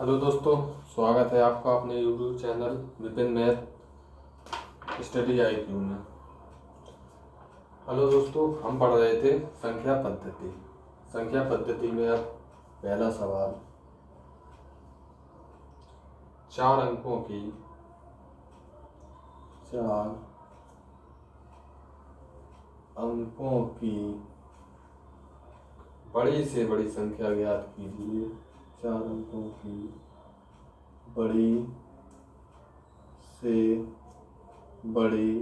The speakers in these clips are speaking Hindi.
हेलो दोस्तों, स्वागत है आपका अपने YouTube channel Vipin math study IQ में। हेलो दोस्तों, हम पढ़ रहे थे संख्या पद्धति में अब पहला सवाल, 4 अंकों की बड़ी से बड़ी संख्या ज्ञात कीजिए। 4 अंकों की बड़ी से बड़ी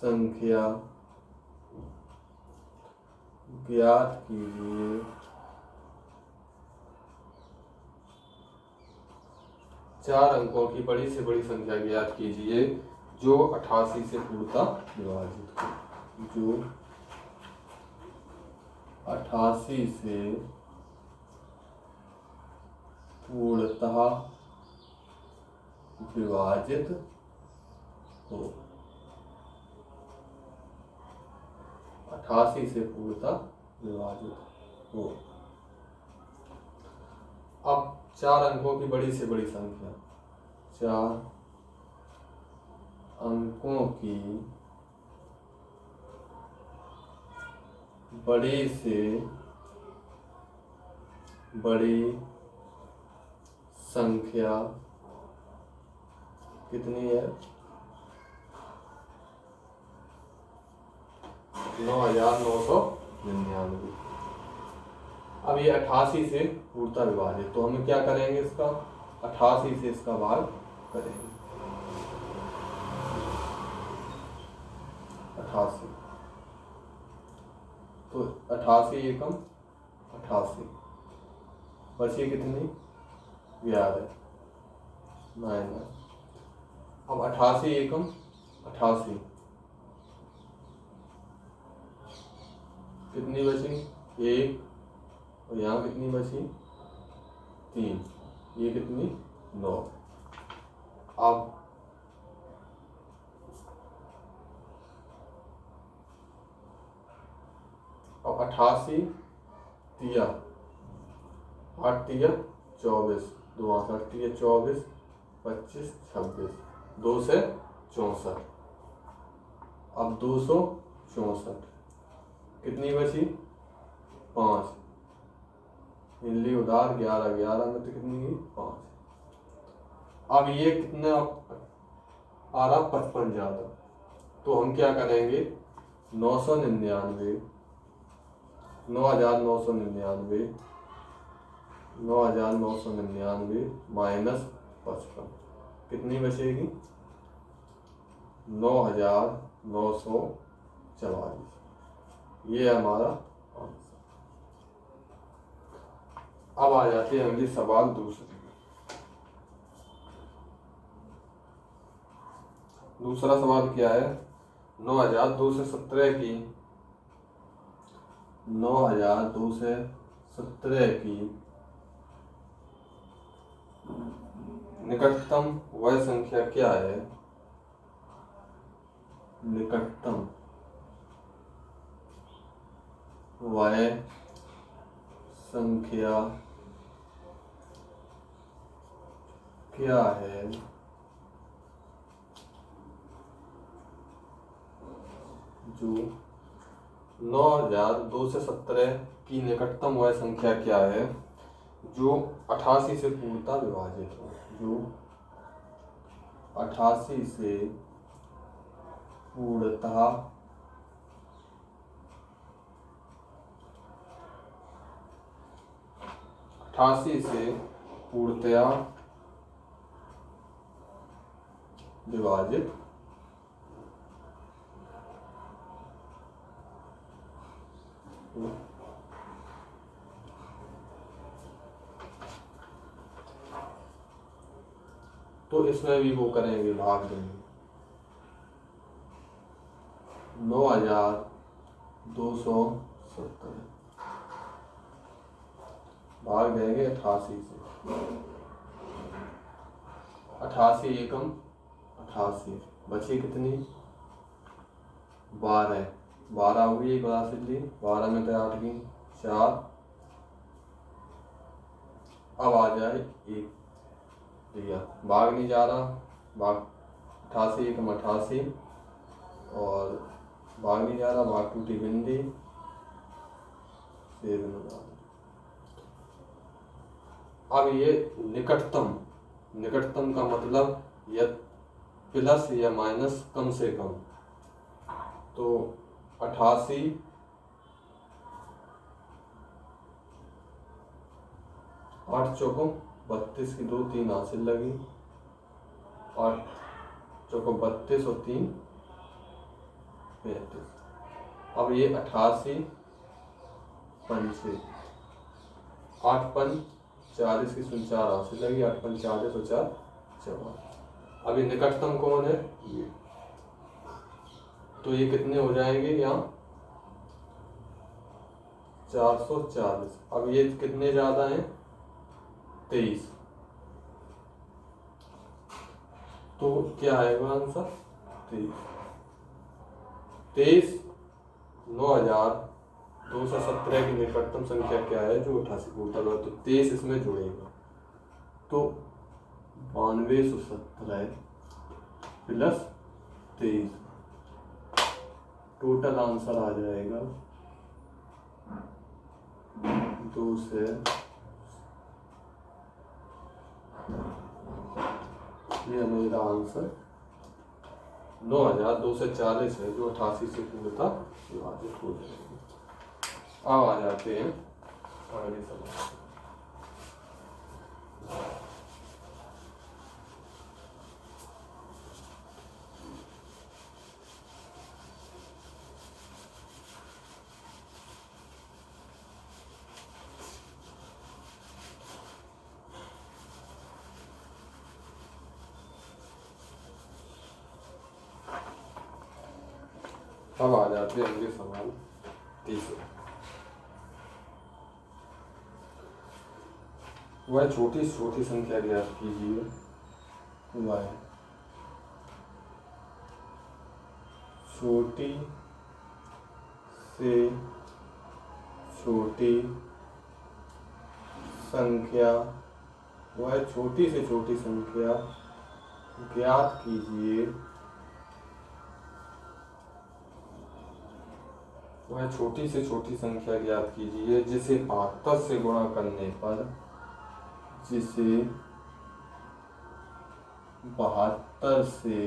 संख्या ज्ञात कीजिए। 4 अंकों की बड़ी से बड़ी संख्या ज्ञात कीजिए जो 88 से पूर्णतः विभाजित हो। जो 88 से पूर्णतः विभाजित हो। 88 से पूर्णतः विभाजित हो। अब 4 अंकों की बड़ी से बड़ी संख्या, 4 अंकों की बड़ी से बड़ी संख्या कितनी है? 9,999। अब ये 88 से पूर्णतः विभाजित, तो हम क्या करेंगे? इसका 88 से इसका भाग करेंगे। 88 तो 88 एकम 88, बची कितनी? 11 माइनस। अब 88 एकम 88 कितनी बची? 1, और यहाँ कितनी बची? 3, ये कितनी? 9। अब 88 तिया 8 तिया 24, 2 8 तिया 24, 25 26, 2 से 64। अब 264 कितनी बची? 5, मिली उधार 11 11 में तो कितनी हुई? 5। अब ये कितना आ रहा? 55 ज़्यादा, तो हम क्या करेंगे? 999 माइनस 55 कितनी बचेगी? 9,944। ये हमारा आंसर। अब आ जाते हैं अगली सवाल दूसरा सवाल क्या है? 9,217 की निकटतम वह संख्या क्या है? निकटतम वह संख्या क्या है जो 9,217 की निकटतम वह संख्या क्या है जो 88 से पूर्णतः विभाजित हो? जो 88 से पूर्णतः विभाजित तो इसमें भी वो करेंगे, भाग देंगे। 9,270 भाग देंगे 88 से। 88 एकम 88, बची कितनी? 12 12 होगी। 1 12 में तो 8 की 4 अब आ जाए एक दिया, भाग नहीं जा रहा, भाग 88 एकम 88 और भाग नहीं जा रहा, भाग टूटी बिंदी से। अब ये निकटतम का मतलब या प्लस या माइनस कम से कम, तो 88 8 चौको 32 की 2 3 हासिल लगी, 8 चौको 32 और 3 35। अब ये 88 पंचे 8 पंच 40 की 4 हासिल लगी, 8 पंच 40 और 4 44। अब ये निकटतम कौन है ये, तो ये कितने हो जाएंगे यहाँ 440। अब ये कितने ज्यादा हैं 23, तो क्या आएगा आंसर 23। 9217 की निकटतम संख्या क्या है जो 88 को उल्टा, तो 23 इसमें जुड़ेगा, तो 9217 प्लस 23, टोटल आंसर आ जाएगा 2 से, ये मेरा आंसर 9240 है जो 88 से पूर्णतः विभाजित हो जाएगी। अब आ जाते हैं अगले सवाल। अब आ जाते हैं अगले सवाल तीसरा। वह छोटी संख्या ज्ञात कीजिए, वह छोटी से छोटी संख्या, वह छोटी से छोटी संख्या ज्ञात कीजिए, वह छोटी से छोटी संख्या ज्ञात कीजिए जिसे 72 से गुणा करने पर, जिसे 72 से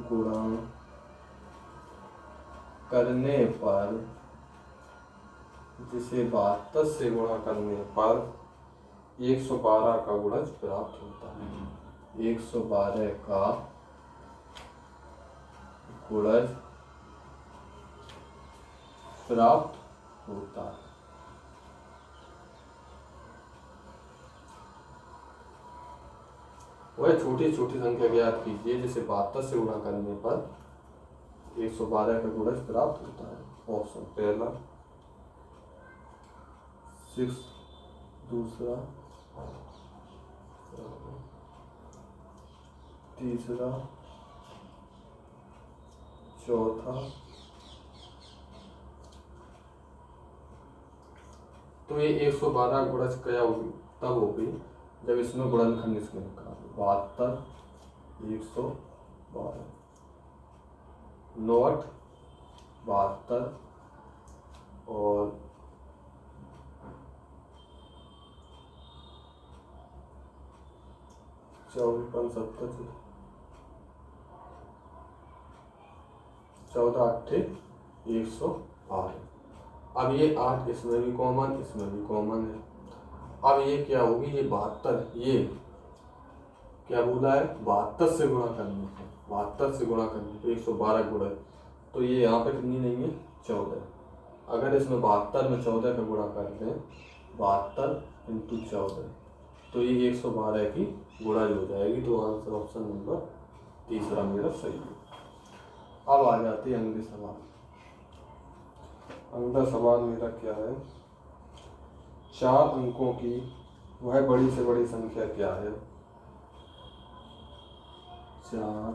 गुणा करने पर, जिसे 72 से गुणा करने पर 112 का गुणज प्राप्त होता है। 112 का गुणज प्राप्त होता है। वह छोटी संख्या ज्ञात कीजिए जिसे 72 से गुणा करने पर 112 का गुणज प्राप्त होता है। ऑप्शन पहला 6, दूसरा, तीसरा, चौथा। तो ये 112 गुणज क्या होगी, तब होगी जब इसमें गुणनखंड इसमें निकालो। 72 112 9 72 और 24 70 14 8 112। अब ये 8 इसमें भी कॉमन, इसमें भी कॉमन है। अब ये क्या होगी, ये 72, ये क्या बोला है 72 से गुणा करने पर, 72 से गुणा करने पर 112 गुणा, तो ये यहाँ पे कितनी नहीं है 14। अगर इसमें 72 में 14 का गुणा कर दें, 72 इंटू 14, तो ये 112 की गुणा हो जाएगी। तो आंसर ऑप्शन नंबर तीसरा मेरा सही है। अब आ जाते हैं अगले सवाल। अगला सवाल मेरा क्या है, 4 अंकों की वह बड़ी से बड़ी संख्या क्या है। 4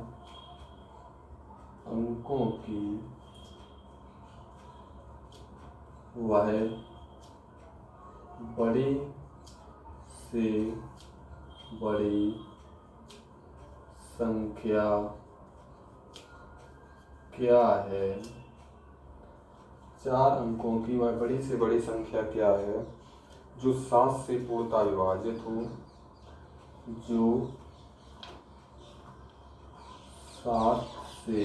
अंकों की वह बड़ी से बड़ी संख्या क्या है? 4 अंकों की वह बड़ी से बड़ी संख्या क्या है जो 7 से पूर्णतः विभाजित हो, जो 7 से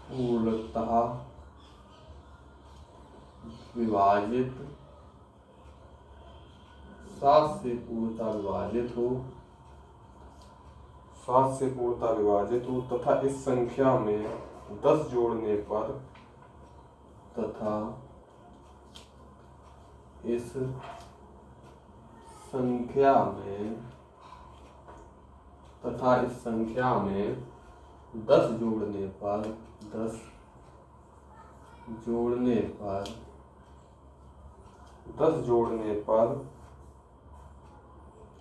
पूर्णतः विभाजित 7 से पूर्णतः विभाजित हो, 7 से पूर्णतः विभाजित हो तथा इस संख्या में 10 जोड़ने पर तथा इस संख्या में 10 जोड़ने पर 10 जोड़ने पर 10 जोड़ने पर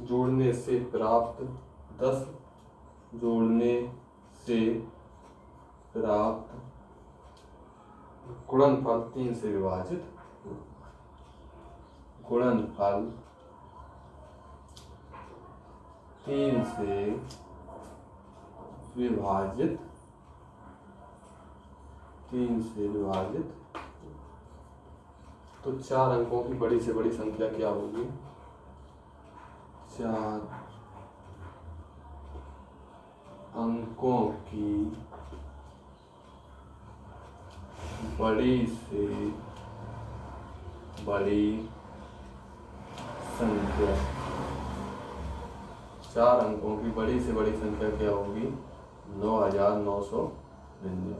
जोड़ने से प्राप्त 10 जोड़ने से प्राप्त गुणनफल 3 से विभाजित हो। गुणनफल 3 से विभाजित 3 से विभाजित। तो 4 अंकों की बड़ी से बड़ी संख्या क्या होगी? 4 अंकों की बड़ी से बड़ी संख्या, 4 अंकों की बड़ी से बड़ी संख्या क्या होगी? 9999।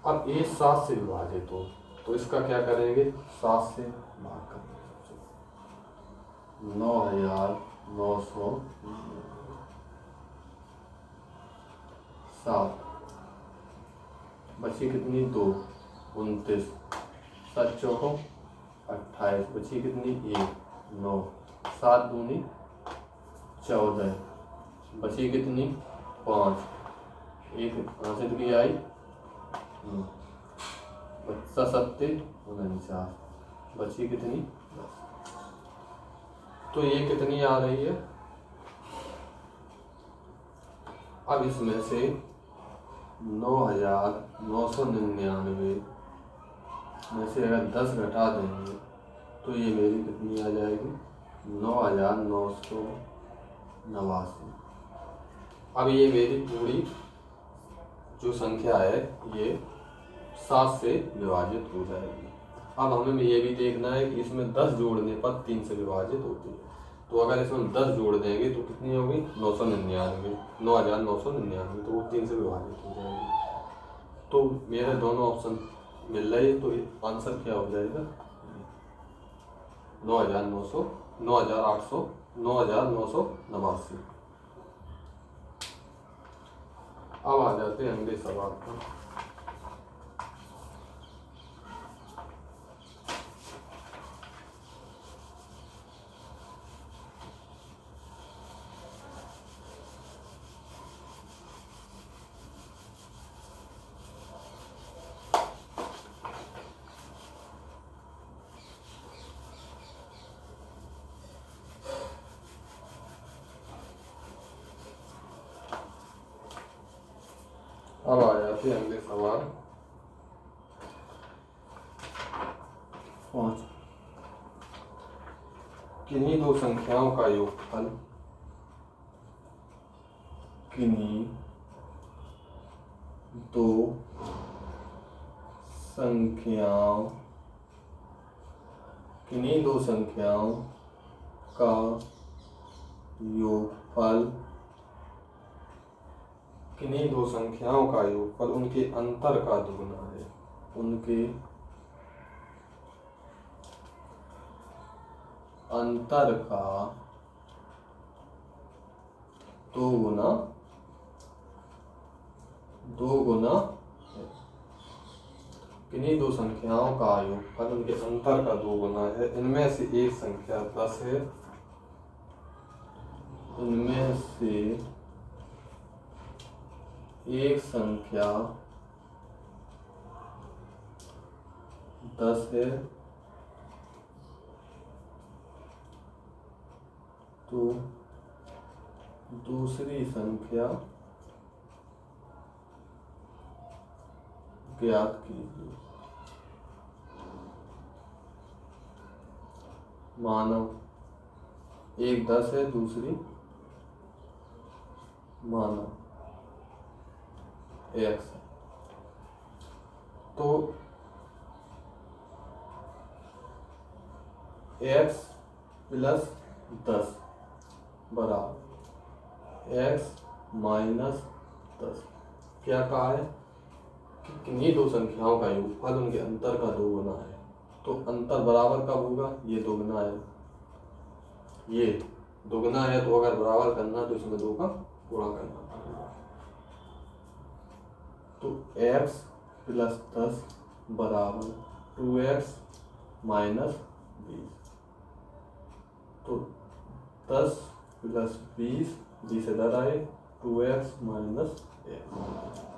अब ये 7 से विभाजित हो तो इसका क्या करेंगे? 7 से भाग करेंगे। 9997 बची कितनी? 2 29 7 चौकों 28 बची कितनी? 1 9 7 दूनी 14 बची कितनी? 5 1 हासिल की आई 7 49 बची कितनी? 10। तो ये कितनी आ रही है? अब इसमें से 9999 में से अगर 10 घटा देंगे तो ये मेरी कितनी आ जाएगी? 9989। अब ये मेरी पूरी जो संख्या है ये 7 से विभाजित हो जाएगी। अब हमें ये भी देखना है कि इसमें 10 जोड़ने पर 3 से विभाजित होती है। तो अगर इसमें 10 जोड़ देंगे तो कितनी होगी? 9999 तो वो 3 से विभाजित हो जाएगी। तो मेरे दोनों ऑप्शन मिल रहे हैं, तो आंसर क्या हो जाएगा? 9989। अब आ जाते हैं अगले सवाल पर। अब आ जाते हैं अगले सवाल 5। किन्हीं 2 संख्याओं का योगफल, किन्हीं 2 संख्याओं का योगफल, किन्हीं 2 संख्याओं का योगफल उनके अंतर का दुगुना है। उनके अंतर का 2 गुना है। किन्हीं 2 संख्याओं का योगफल उनके अंतर का 2 गुना है। इनमें से एक संख्या 10 है, इनमें से एक संख्या 10 है तो दूसरी संख्या ज्ञात कीजिए। मानो एक 10 है, दूसरी मानो x है। तो x प्लस 10 बराबर x माइनस 10। क्या कहा है कि किन्हीं दो संख्याओं का योगफल उनके अंतर का 2 गुना है। तो अंतर बराबर कब होगा? ये 2 गुना है, ये 2 गुना है। तो अगर बराबर करना तो इसमें 2 का गुणा करना पड़ेगा। तो x प्लस 10 बराबर 2x माइनस 20। तो 10 प्लस 20 इधर आए, 2x माइनस 1।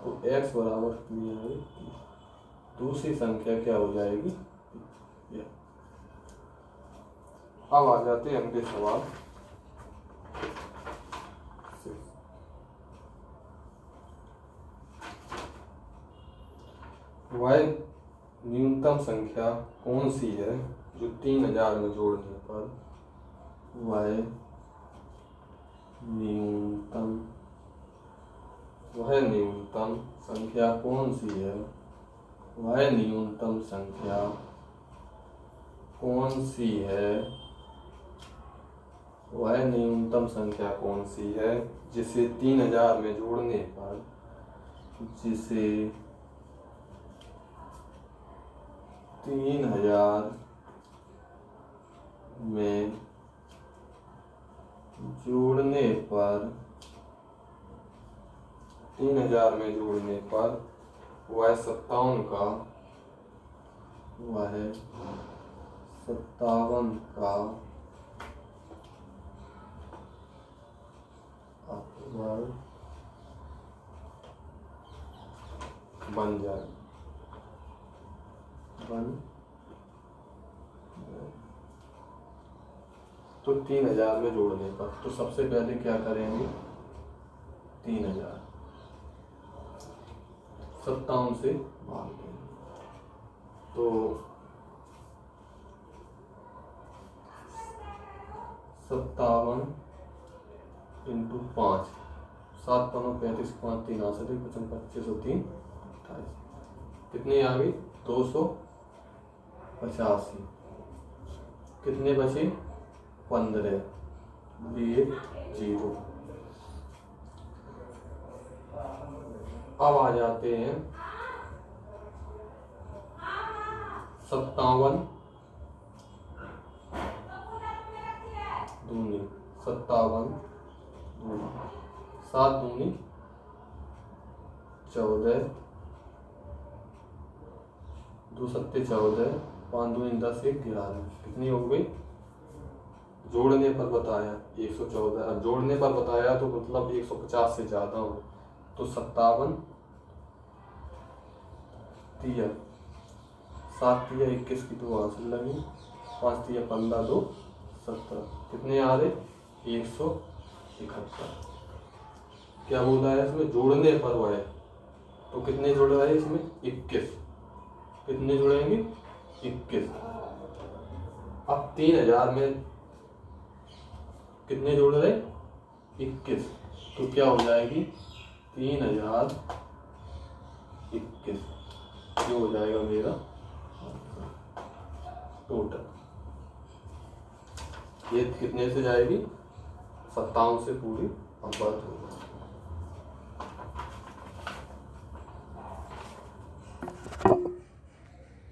तो x बराबर कितनी आएगी? दूसरी संख्या क्या हो जाएगी? अब आ जाते हैं अगले सवाल। वह न्यूनतम संख्या कौन सी है जो 3000 में जोड़ने पर वह न्यूनतम संख्या कौन सी है? वह न्यूनतम संख्या कौन सी है? वह न्यूनतम संख्या कौन सी है जिसे 3000 में जोड़ने पर जिसे 3000 में जोड़ने पर 3000 में जोड़ने पर वह 57 का अपवर्ग बन जाए। तो 3000 में जोड़ने पर तो सबसे पहले क्या करेंगे? 3000 57 से भाग देंगे। तो 57 इंटू 5, 7 5 35, 5 3 8 55 25 और 3 28। कितनी आ गई? 285। कितने बचे? 15 1 0। अब आ जाते हैं 57 दूनी 57 दूनी 7 दूनी 14 2 सत्ते 14 5 दूनी 10 1 11। कितनी हो गई? जोड़ने पर बताया 114। अब जोड़ने पर बताया तो मतलब 150 से ज़्यादा हो। तो 57 3 7 3 21 की 2 हासिल लगी, 5 3 15 2 17। कितने आ रहे? 171। क्या बोला है इसमें? जोड़ने पर वह है। तो कितने जोड़ रहे हैं इसमें? 21। कितने जोड़ेंगे? 21। अब 3000 में कितने जोड़ रहे? 21। तो क्या हो जाएगी? 3021 जो हो जाएगा मेरा टोटल। ये कितने से जाएगी? 57 से पूरी अब बात होगी।